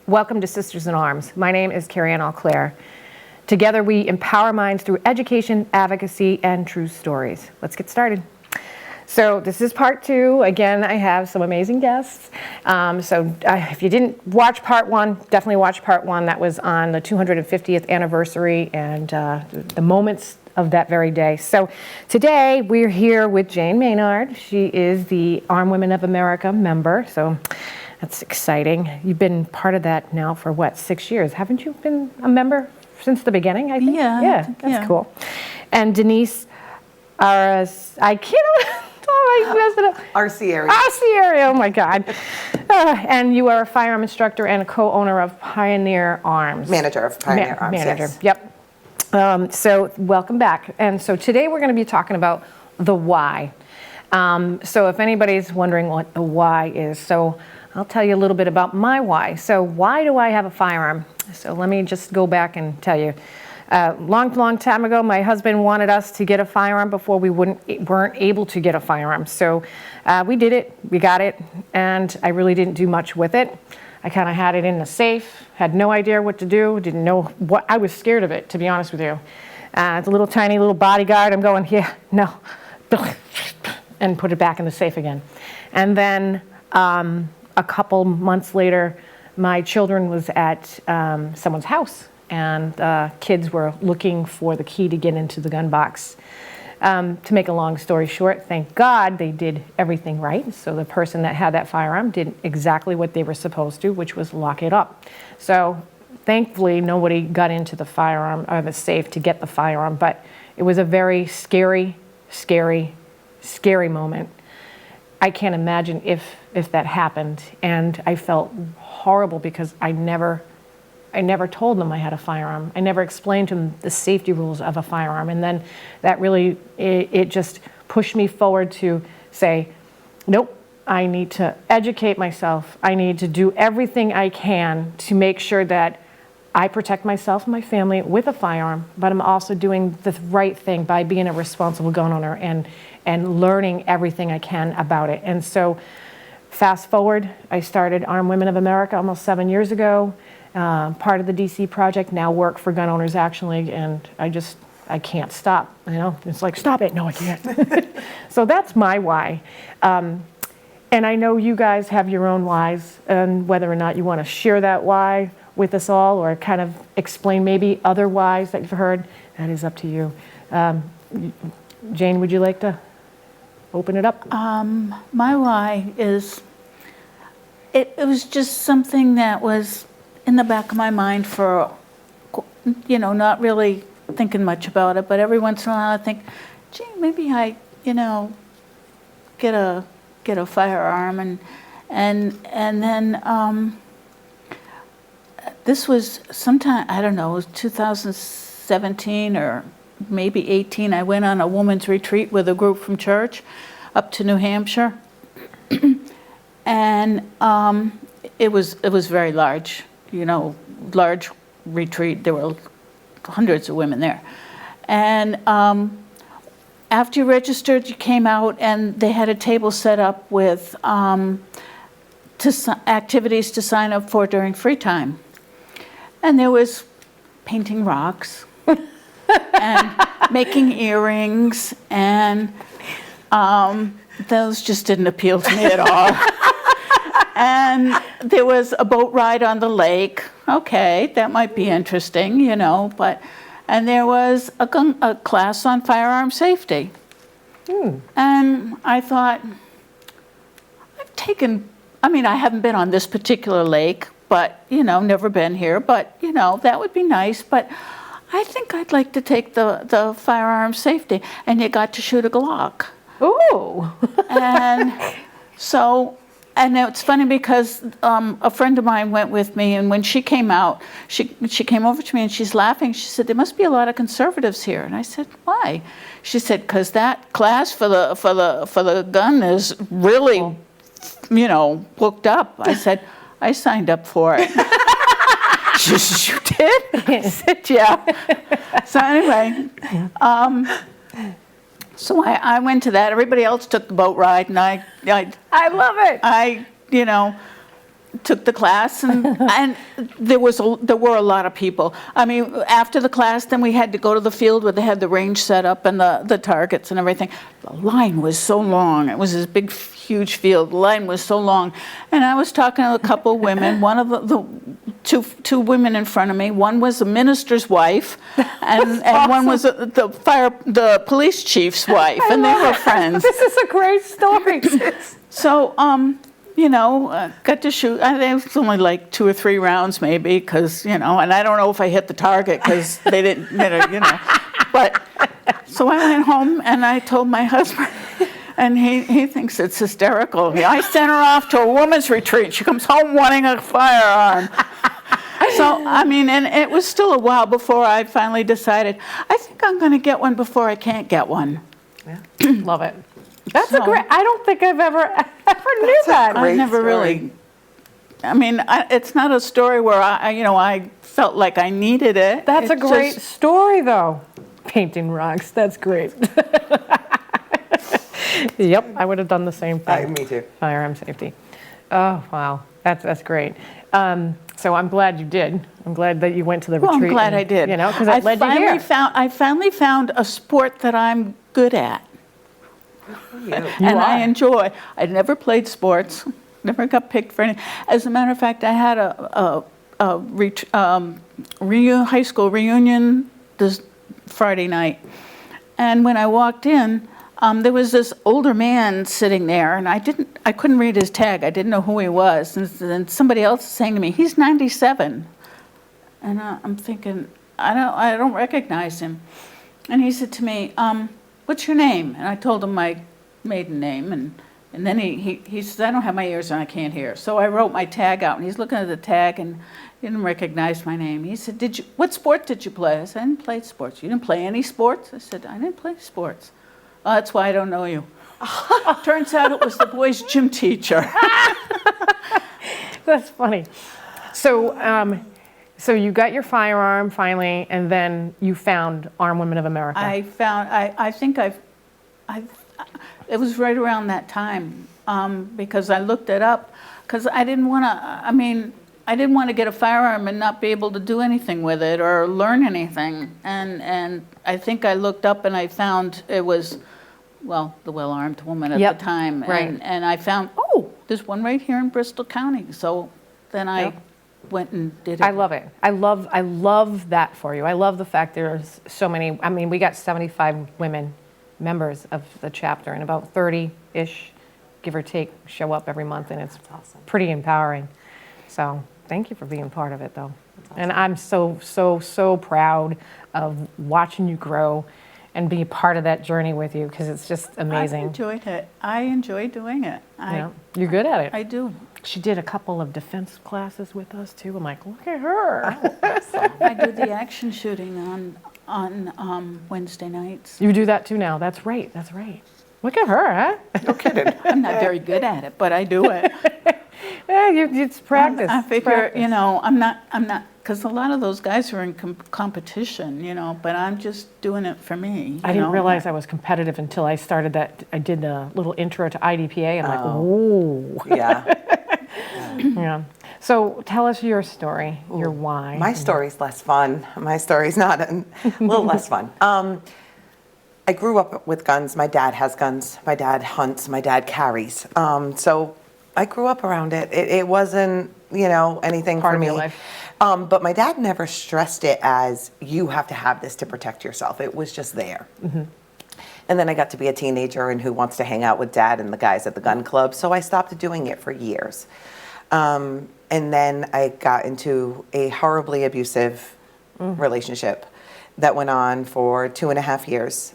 Welcome to Sisters in Arms. My name is Kerrie and Auclair. Together we empower minds through education, advocacy, and true stories. Let's get started. So this is part 2. Again, I have some amazing guests. If you didn't watch part 1, definitely watch part 1. That was on the 250th anniversary and the moments of that very day. So today we're here with Jane Maynard. She is the Armed Women of America member. So that's exciting. You've been part of that now for what, 6 years? Haven't you been a member since the beginning, I think? Yeah. That's cool. And Denise, I messed it up. Arcieri. Arcieri, oh my God. And you are a firearm instructor and a co-owner of Pioneer Arms. Manager of Pioneer Arms, Manager, yes. Yep. So welcome back. And so today we're going to be talking about the why. So if anybody's wondering what the why is, so I'll tell you a little bit about my why. So why do I have a firearm? So let me just go back and tell you. Long time ago, my husband wanted us to get a firearm before we weren't able to get a firearm. So we did it, we got it, and I really didn't do much with it. I kind of had it in the safe, had no idea what to do, didn't know what, I was scared of it, to be honest with you. It's a little tiny little bodyguard, I'm going, yeah, no, and put it back in the safe again. And then a couple months later, my children was at someone's house, and kids were looking for the key to get into the gun box. To make a long story short, thank God they did everything right. So the person that had that firearm did exactly what they were supposed to, which was lock it up. So thankfully, nobody got into the firearm or the safe to get the firearm, but it was a very scary moment. I can't imagine if that happened, and I felt horrible because I never told them I had a firearm. I never explained to them the safety rules of a firearm, and then that really, it just pushed me forward to say, nope, I need to educate myself. I need to do everything I can to make sure that I protect myself and my family with a firearm, but I'm also doing the right thing by being a responsible gun owner and learning everything I can about it. And so fast forward, I started Armed Women of America almost 7 years ago, part of the DC project, now work for Gun Owners Action League, and I can't stop. You know, it's like, stop it, no I can't. So that's my why. And I know you guys have your own whys, and whether or not you want to share that why with us all or kind of explain maybe other whys that you've heard, that is up to you. Jane, would you like to open it up? My why is, it was just something that was in the back of my mind for, not really thinking much about it, but every once in a while I think, gee, maybe I, get a firearm, and then this was sometime, I don't know, it was 2017 or maybe 18. I went on a women's retreat with a group from church up to New Hampshire, and it was very large, large retreat. There were hundreds of women there, and after you registered, you came out, and they had a table set up with activities to sign up for during free time, and there was painting rocks and making earrings, and those just didn't appeal to me at all. And there was a boat ride on the lake. Okay, that might be interesting, and there was a class on firearm safety. And I thought, I haven't been on this particular lake, but, never been here, but, that would be nice. But I think I'd like to take the firearm safety. And you got to shoot a Glock. Ooh. And so, and it's funny because a friend of mine went with me, and when she came out, she came over to me and she's laughing. She said, there must be a lot of conservatives here. And I said, why? She said, because that class for the gun is really, booked up. I said, I signed up for it. She said, you did? I said, yeah. So anyway, so I went to that. Everybody else took the boat ride, and I love it. took the class, and there were a lot of people. I mean, after the class, then we had to go to the field where they had the range set up and the targets and everything. The line was so long. It was this big, huge field. The line was so long. And I was talking to a couple of women. One of the two women in front of me. One was the minister's wife, and one was the police chief's wife, and they were friends. This is a great story. So, got to shoot. I think it was only like 2 or 3 rounds maybe, because, and I don't know if I hit the target because they didn't, But, so I went home and I told my husband, and he thinks it's hysterical. I sent her off to a woman's retreat. She comes home wanting a firearm. So, I mean, and it was still a while before I finally decided, I think I'm going to get one before I can't get one. Yeah. Love it. That's a great, I don't think I've ever knew that. I never really, I mean, it's not a story where I felt like I needed it. That's a great story, though. Painting rocks, that's great. Yep, I would have done the same thing. Me too. Firearm safety. Oh, wow, that's great. So I'm glad you did. I'm glad that you went to the retreat. I'm glad I did. Because it led you here. I finally found a sport that I'm good at. I enjoy. I never played sports, never got picked for anything. As a matter of fact, I had a high school reunion this Friday night, and when I walked in, there was this older man sitting there, and I couldn't read his tag. I didn't know who he was, and then somebody else is saying to me, "He's 97," and I'm thinking, I don't recognize him, and he said to me, "What's your name?" And I told him my maiden name, and then he says, "I don't have my ears on, I can't hear." So I wrote my tag out, and he's looking at the tag, and he didn't recognize my name. He said, "What sport did you play?" I said, "I didn't play sports." "You didn't play any sports?" I said, "I didn't play sports." "Oh, that's why I don't know you." Turns out it was the boys' gym teacher. That's funny. So you got your firearm finally, and then you found Armed Women of America. I think it was right around that time, because I looked it up, because I didn't want to get a firearm and not be able to do anything with it or learn anything. And I think I looked up and I found it was, the well-armed woman at the time. Right. And I found, there's one right here in Bristol County. So then I went and did it. I love it. I love that for you. I love the fact there's so many. I mean, we got 75 women members of the chapter, and about 30-ish, give or take, show up every month, and it's awesome. Pretty empowering. So thank you for being part of it, though. Awesome. And I'm so proud of watching you grow and be part of that journey with you, because it's just amazing. I enjoyed it. I enjoy doing it. You're good at it. I do. She did a couple of defense classes with us too. I'm like, look at her. I do the action shooting on Wednesday nights. You do that too now. That's right. Look at her, huh? No kidding. I'm not very good at it, but I do it. Yeah, it's practice. I figure, I'm not, because a lot of those guys are in competition, but I'm just doing it for me. I didn't realize I was competitive until I started that. I did a little intro to IDPA, and I'm like, whoa. Yeah. Yeah. So tell us your story, your why. My story's less fun. My story's not a little less fun. I grew up with guns. My dad has guns. My dad hunts. My dad carries. So I grew up around it. It wasn't, anything Part for of me. your life. But my dad never stressed it as you have to have this to protect yourself. It was just there. Mm-hmm. And then I got to be a teenager and who wants to hang out with dad and the guys at the gun club. So I stopped doing it for years. And then I got into a horribly abusive relationship that went on for 2.5 years.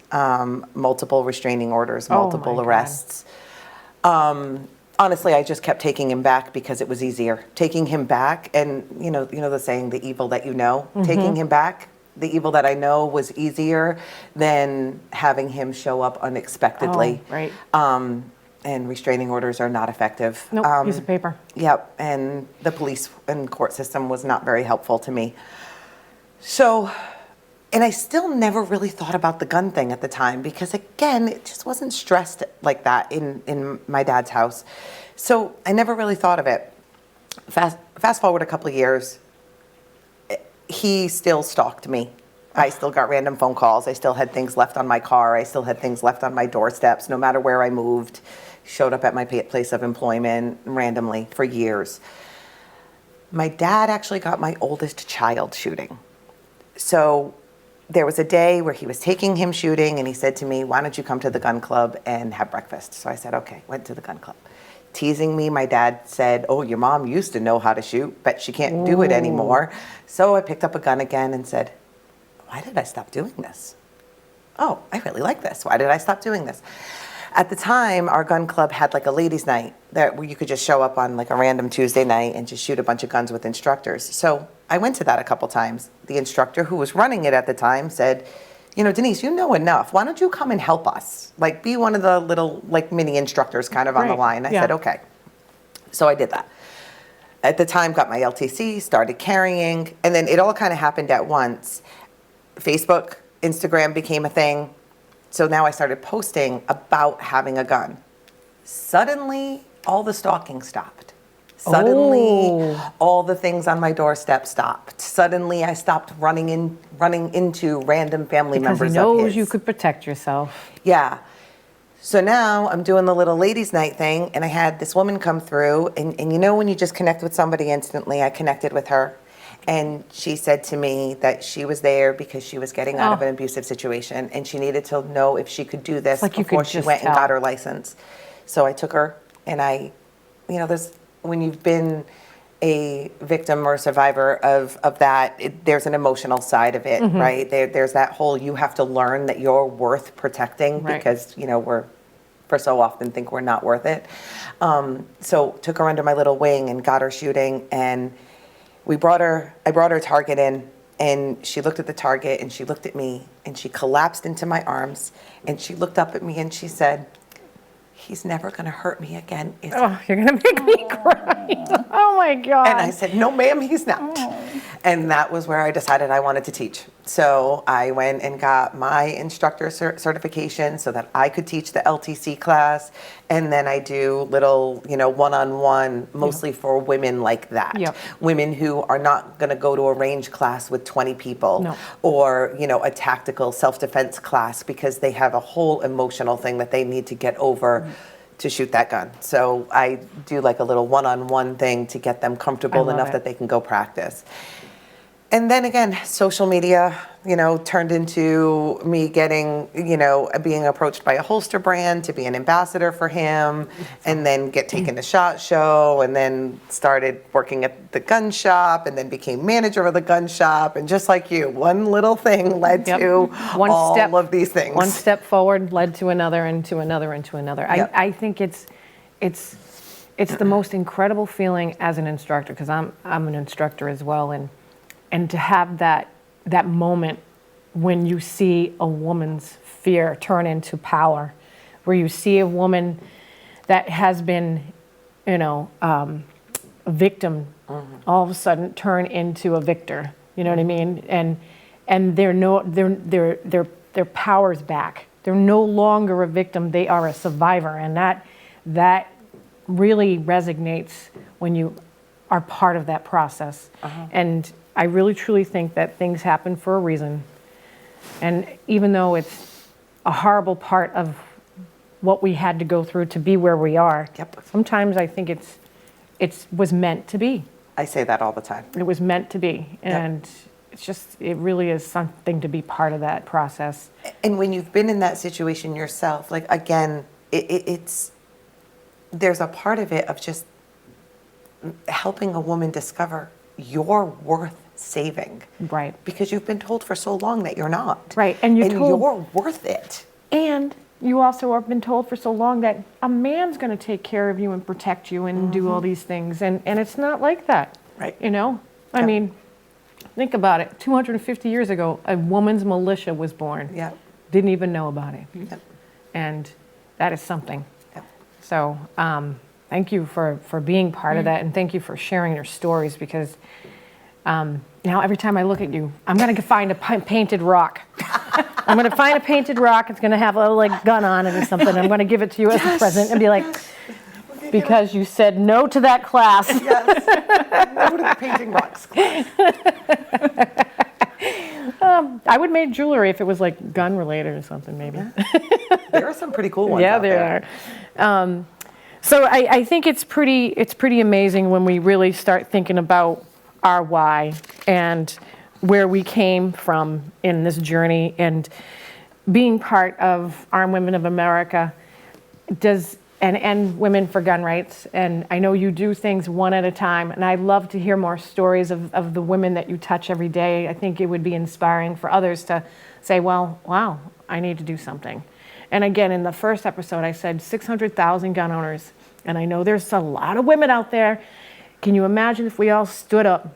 Multiple restraining orders, multiple arrests. Honestly, I just kept taking him back because it was easier. Taking him back, and you know the saying, the evil that you know. Mm-hmm. Taking him back, the evil that I know, was easier than having him show up unexpectedly. Oh, right. And restraining orders are not effective. Nope, piece of paper. Yep, and the police and court system was not very helpful to me. So, and I still never really thought about the gun thing at the time because, again, it just wasn't stressed like that in my dad's house. So I never really thought of it. Fast forward a couple of years, he still stalked me. I still got random phone calls. I still had things left on my car. I still had things left on my doorsteps, no matter where I moved. Showed up at my place of employment randomly for years. My dad actually got my oldest child shooting. So there was a day where he was taking him shooting, and he said to me, "Why don't you come to the gun club and have breakfast?" So I said, okay, went to the gun club. Teasing me, my dad said, "Oh, your mom used to know how to shoot, but she can't do it anymore." So I picked up a gun again and said, why did I stop doing this? Oh, I really like this. Why did I stop doing this? At the time, our gun club had like a ladies' night where you could just show up on like a random Tuesday night and just shoot a bunch of guns with instructors. So I went to that a couple times. The instructor who was running it at the time said, "You know, Denise, you know enough. Why don't you come and help us? Like, be one of the little like mini instructors kind of on the Right. line." I Yeah. said, okay. So I did that. At the time, got my LTC, started carrying, and then it all kind of happened at once. Facebook, Instagram became a thing. So now I started posting about having a gun. Suddenly, all the stalking stopped. Suddenly, all the things on my doorstep stopped. Suddenly, I stopped running into random family Because he members knows of his. you could protect yourself. Yeah. So now I'm doing the little ladies' night thing, and I had this woman come through, and you know when you just connect with somebody instantly, I connected with her. And she said to me that she was there because she was getting out of an abusive situation, and she needed to know if she could do this like you before could she just went and tell. got her license. So I took her, and when you've been a victim or survivor of that, there's an emotional side of it, right? There's that whole, you have to learn that you're worth protecting, Right. because, we're for so often think we're not worth it. So took her under my little wing and got her shooting, and I brought her target in, and she looked at the target, and she looked at me, and she collapsed into my arms, and she looked up at me, and she said, "He's never going to hurt me again, is he?" Oh, you're going to make me cry. Oh my God. And I said, "No, ma'am, he's not." And that was where I decided I wanted to teach. So I went and got my instructor certification so that I could teach the LTC class. And then I do little, one-on-one, mostly for women like that. Yep. Women who are not going to go to a range class with 20 people. No. Or, a tactical self-defense class because they have a whole emotional thing that they need to get over to shoot that gun. So I do like a little one-on-one thing to get them comfortable love enough it. that they can go practice. And then again, social media, turned into me getting, being approached by a holster brand to be an ambassador for him, and then get taken to SHOT Show, and then started working at the gun shop, and then became manager of the gun shop. And just like you, one little thing led Yep. to One all step- of these things. One step forward led to another, and to another, and to another. Yep. I think it's the most incredible feeling as an instructor, because I'm an instructor as well, and to have that moment when you see a woman's fear turn into power, where you see a woman that has been, a victim, all of a sudden turn into a victor. You know what I mean? And their power's back. They're no longer a victim; they are a survivor, and that really resonates when you are part of that process. And I really truly think that things happen for a reason. And even though it's a horrible part of what we had to go through to be where we are, Yep. sometimes I think it was meant to be. I say that all the time. It was meant to be. And it really is something to be part of that process. And when you've been in that situation yourself, like, again, there's a part of it of just helping a woman discover you're worth saving. Right. Because you've been told for so long that you're not. Right, and you're told- you're worth it. And you also have been told for so long that a man's going to take care of you and protect you and do all these things. And it's not like that. Right. I Yep. mean, think about it. 250 years ago, a woman's militia was born. Yeah. Didn't even know about it. Yep. And that is something. Yep. So thank you for being part of that, and thank you for sharing your stories, because now every time I look at you, I'm going to find a painted rock. I'm going to find a painted rock. It's going to have a gun on it or something. I'm going to give it to you as a present and be like, because you said no to that class. Yes. Yes. No to the painting rocks class. I would make jewelry if it was like gun related or something, maybe. There are some pretty cool ones Yeah, out there. there are. So I think it's pretty amazing when we really start thinking about our why and where we came from in this journey, and being part of Armed Women of America and Women for Gun Rights. And I know you do things one at a time, and I'd love to hear more stories of the women that you touch every day. I think it would be inspiring for others to say, well, wow, I need to do something. And again, in the first episode, I said 600,000 gun owners, and I know there's a lot of women out there. Can you imagine if we all stood up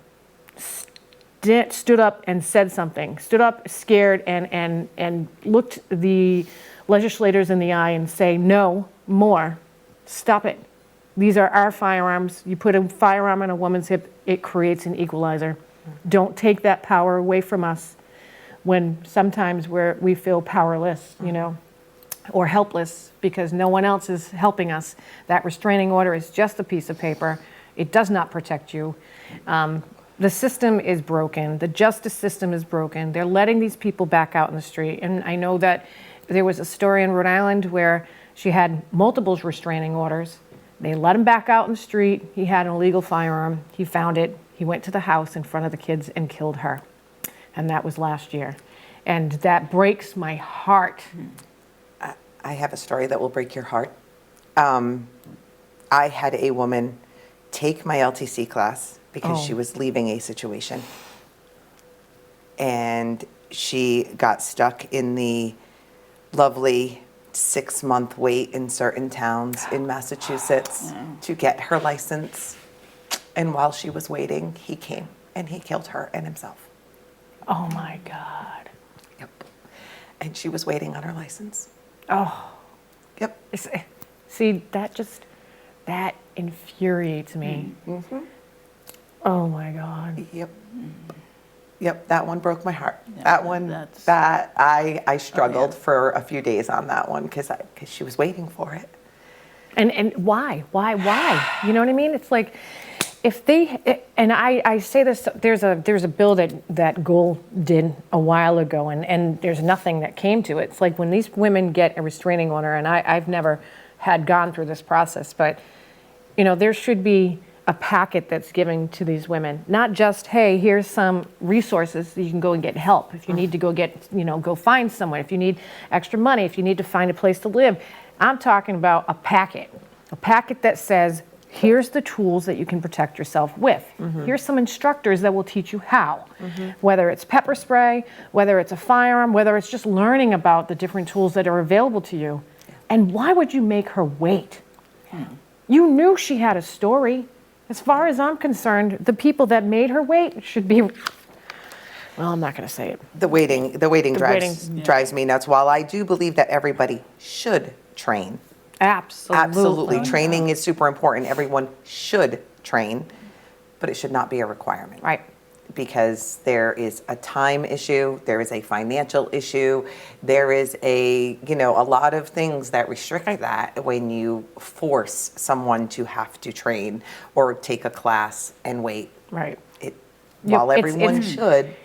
and said something, stood up scared and looked the legislators in the eye and say, no more, stop it. These are our firearms. You put a firearm on a woman's hip, it creates an equalizer. Don't take that power away from us when sometimes we feel powerless, or helpless because no one else is helping us. That restraining order is just a piece of paper. It does not protect you. The system is broken. The justice system is broken. They're letting these people back out in the street. And I know that there was a story in Rhode Island where she had multiple restraining orders. They let him back out in the street. He had an illegal firearm. He found it. He went to the house in front of the kids and killed her. And that was last year. And that breaks my heart. I have a story that will break your heart. I had a woman take my LTC class because she was leaving a situation. And she got stuck in the lovely 6-month wait in certain towns in Massachusetts to get her license. And while she was waiting, he came and he killed her and himself. Oh my God. Yep. And she was waiting on her license. Oh. Yep. See, that infuriates me. Mm-hmm. Oh my God. Yep. Yep, that one broke my heart. Yeah, that one, that's- that I struggled for a few days on that one because she was waiting for it. And why? You know what I mean? It's like, if they, and I say this, there's a bill that Gould did a while ago, and there's nothing that came to it. It's like when these women get a restraining order, and I've never had gone through this process, but there should be a packet that's given to these women, not just, hey, here's some resources so you can go and get help. If you need to go go find someone, if you need extra money, if you need to find a place to live. I'm talking about a packet that says, here's the tools that you can protect yourself with. Here's some instructors that will teach you how, whether it's pepper spray, whether it's a firearm, whether it's just learning about the different tools that are available to you. And why would you make her wait? You knew she had a story. As far as I'm concerned, the people that made her wait should be, well, I'm not going to say it. The waiting drives me nuts. While I do believe that everybody should train. Absolutely. Training is super important. Everyone should train, but it should not be a requirement. Right. Because there is a time issue, there is a financial issue, there is a lot of things that restrict that when you force someone to have to train or take a class and wait. Right. While everyone should.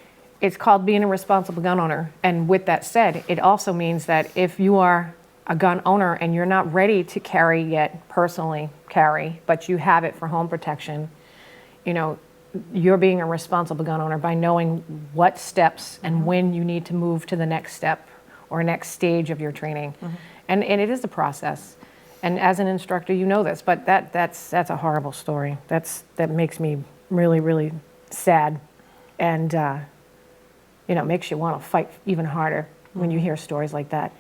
It's called being a responsible gun owner. And with that said, it also means that if you are a gun owner and you're not ready to carry yet, personally carry, but you have it for home protection, you're being a responsible gun owner by knowing what steps and when you need to move to the next step or next stage of your training. And it is a process. And as an instructor, you know this, but that's a horrible story. That makes me really, really sad. And makes you want to fight even harder when you hear stories like that.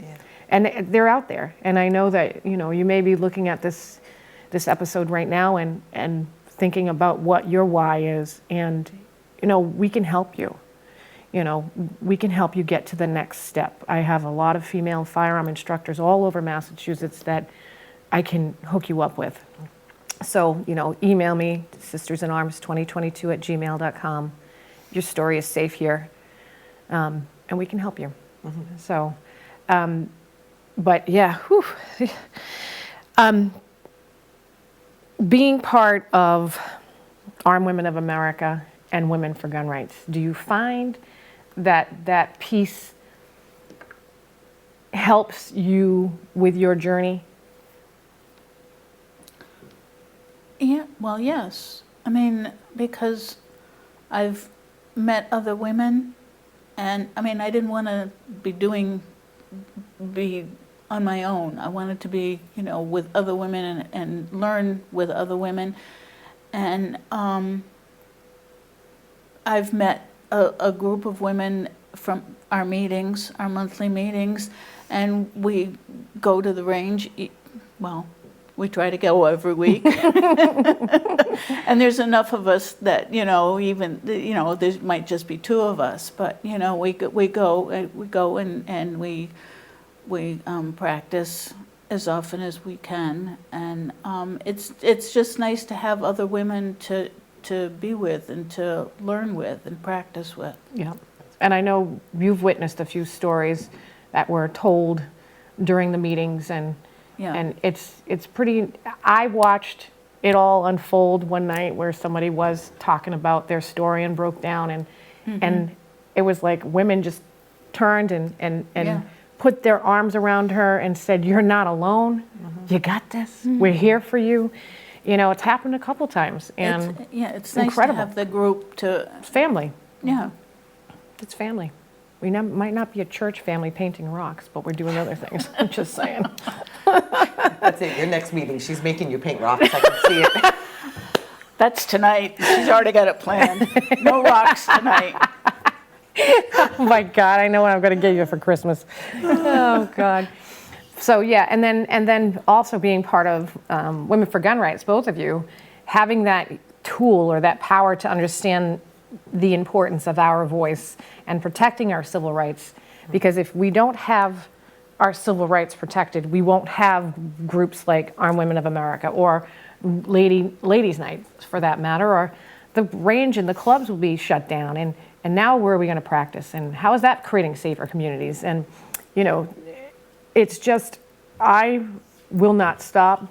Yeah. And they're out there. And I know that, you may be looking at this episode right now and thinking about what your why is, and we can help you. We can help you get to the next step. I have a lot of female firearm instructors all over Massachusetts that I can hook you up with. So, email me, sistersinarms2022@gmail.com. Your story is safe here, and we can help you. So, but yeah, being part of Armed Women of America and Women for Gun Rights, do you find that that piece helps you with your journey? Yeah, well, yes. I mean, because I've met other women, and I mean, I didn't want to be on my own. I wanted to be, you know, with other women and learn with other women. And I've met a group of women from our meetings, our monthly meetings, and we go to the range. Well, we try to go every week. And there's enough of us that, you know, even, you know, there might just be two of us, but, you know, we go and we practice as often as we can. And it's just nice to have other women to be with and to learn with and practice with. Yeah. And I know you've witnessed a few stories that were told during the meetings, and Yeah. and it's pretty. I watched it all unfold one night where somebody was talking about their story and broke down, and it was like women just turned and Yeah. put their arms around her and said, "You're not alone. You got this. We're here for you." You know, it's happened a couple times, and It's incredible. nice to have the group to, it's family. yeah. It's family. We might not be a church family painting rocks, but we're doing other things. I'm just saying. That's it. Your next meeting, she's making you paint rocks. I can see it. That's tonight. She's already got it planned. No rocks tonight. Oh my God, I know what I'm going to get you for Christmas. Oh God. So yeah, and then also being part of Women for Gun Rights, both of you, having that tool or that power to understand the importance of our voice and protecting our civil rights. Because if we don't have our civil rights protected, we won't have groups like Armed Women of America or Ladies' Night, for that matter, or the range and the clubs will be shut down. And now where are we going to practice? And how is that creating safer communities? And, you know, it's just, I will not stop.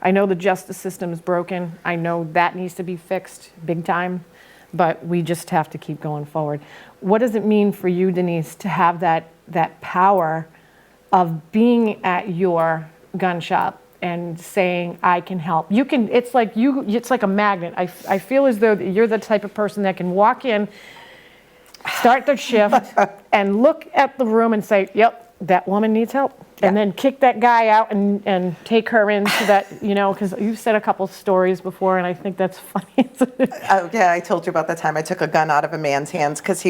I know the justice system is broken. I know that needs to be fixed big time, but we just have to keep going forward. What does it mean for you, Denise, to have that power of being at your gun shop and saying, I can help? You can, it's like a magnet. I feel as though you're the type of person that can walk in, start their shift, and look at the room and say, yep, that woman needs help. And then kick that guy out and take her into that, you know, because you've said a couple stories before, and I think that's funny. Oh, yeah, I told you about the time I took a gun out of a man's hands because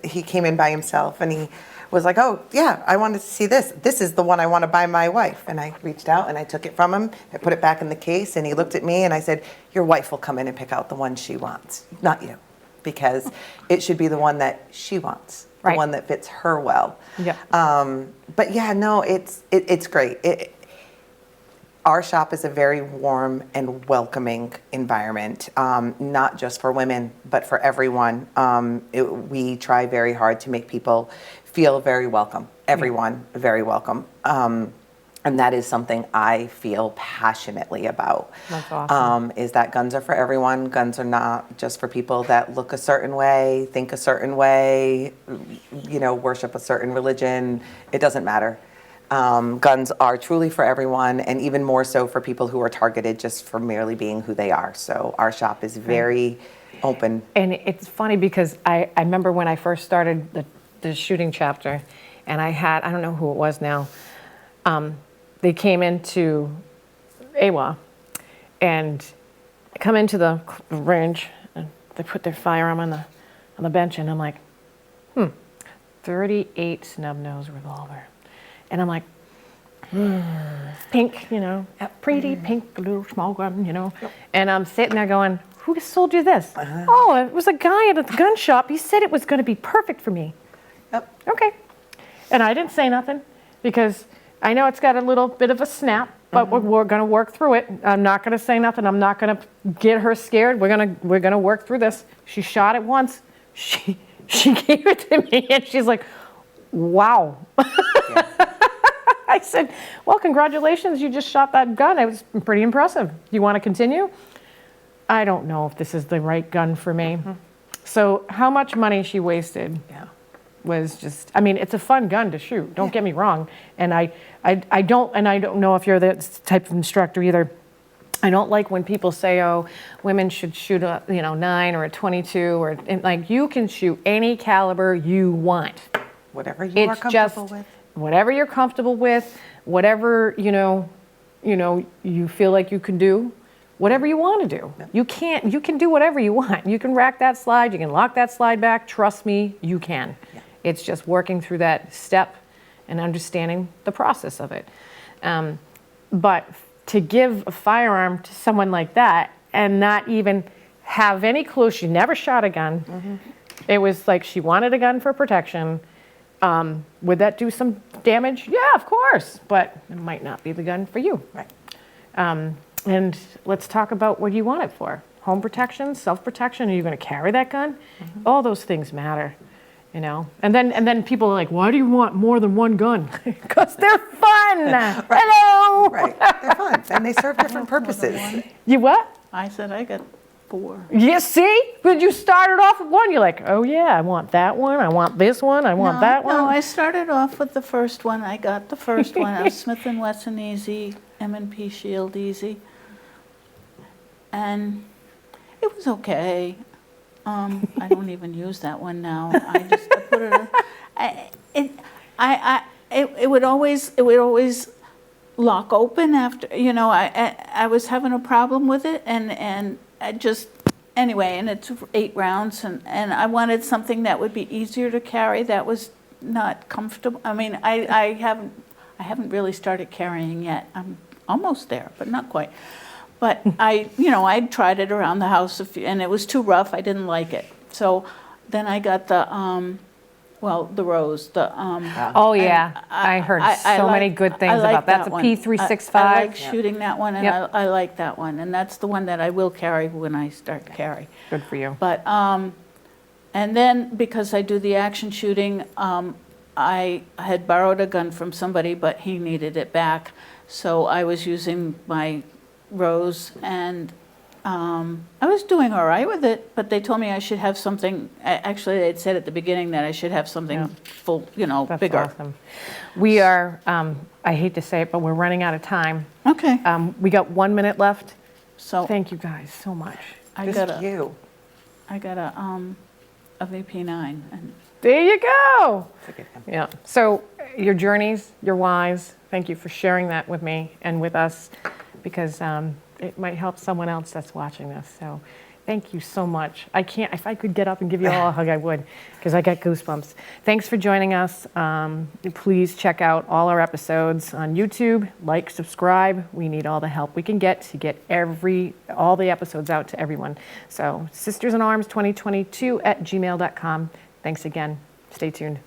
he came in by himself and he was like, oh, yeah, I wanted to see this. This is the one I want to buy my wife. And I reached out and I took it from him. I put it back in the case and he looked at me and I said, your wife will come in and pick out the one she wants, not you, because it should be the one that she wants. The Right. one that fits her well. Yeah. But yeah, no, it's great. Our shop is a very warm and welcoming environment, not just for women, but for everyone. We try very hard to make people feel very welcome, everyone very welcome. And that is something I feel passionately about. That's awesome. Is that guns are for everyone. Guns are not just for people that look a certain way, think a certain way, you know, worship a certain religion. It doesn't matter. Guns are truly for everyone, and even more so for people who are targeted just for merely being who they are. So our shop is very open. And it's funny because I remember when I first started the shooting chapter, and I don't know who it was now, they came into AWA and come into the range and they put their firearm on the bench, and I'm like, 38 snub nose revolver. And I'm like, pink, you know, pretty pink little small gun, you know. And I'm sitting there going, who sold you this? Oh, it was a guy at a gun shop. He said it was going to be perfect for me. Yep. Okay. And I didn't say nothing because I know it's got a little bit of a snap, but we're going to work through it. I'm not going to say nothing. I'm not going to get her scared. We're going to work through this. She shot it once. She gave it to me, and she's like, wow. I said, well, congratulations, you just shot that gun. It was pretty impressive. You want to continue? I don't know if this is the right gun for me. So how much money she wasted was just, I mean, it's a fun gun to shoot, don't get me wrong. And I don't know if you're the type of instructor either. I don't like when people say, oh, women should shoot a 9 or a 22, or like, you can shoot any caliber you want. Whatever you are comfortable with. Whatever you're comfortable with, whatever, you feel like you can do, whatever you want to do. Yep. You can do whatever you want. You can rack that slide, you can lock that slide back. Trust me, you can. Yeah. It's just working through that step and understanding the process of it. But to give a firearm to someone like that and not even have any clue, she never shot a gun. Mm-hmm. It was like she wanted a gun for protection. Would that do some damage? Yeah, of course, but it might not be the gun for you. Right. And let's talk about what you want it for. Home protection, self-protection. Are you going to carry that gun? Mm-hmm. All those things matter, And then people are like, why do you want more than one gun? Because they're fun. Right. Hello. Right. They're fun, and they serve different purposes. You what? I said I got 4. You see? But you started off with one. You're like, oh yeah, I want that one. I want this one. I want that one. No, I started off with the first one. I got the first one. I was Smith & Wesson Easy, M&P Shield Easy. And it was okay. I don't even use that one now. I put it. It would always lock open after. I was having a problem with it, and I just anyway. And it's 8 rounds, and I wanted something that would be easier to carry. That was not comfortable. I mean, I haven't really started carrying yet. I'm almost there, but not quite. But I tried it around the house, and it was too rough. I didn't like it. So then I got the Rose. Oh yeah, I heard so many good things about that. That's a P365. I like shooting that one, and I like that one, and that's the one that I will carry when I start to carry. Good for you. But and then because I do the action shooting, I had borrowed a gun from somebody, but he needed it back, so I was using my Rose, and I was doing all right with it, but they told me I should have something. Actually, they'd said at the beginning that I should have something full, That's bigger. Awesome. We are, I hate to say it, but we're running out of time. Okay. We got 1 minute left. So thank you guys so much. I got a VP9. And there you go. Yeah. So your journeys, your whys, thank you for sharing that with me and with us, because it might help someone else that's watching this. So thank you so much. If I could get up and give you all a hug, I would, because I got goosebumps. Thanks for joining us. Please check out all our episodes on YouTube. Like, subscribe. We need all the help we can get to get all the episodes out to everyone. So sistersinarms2022@gmail.com. Thanks again. Stay tuned.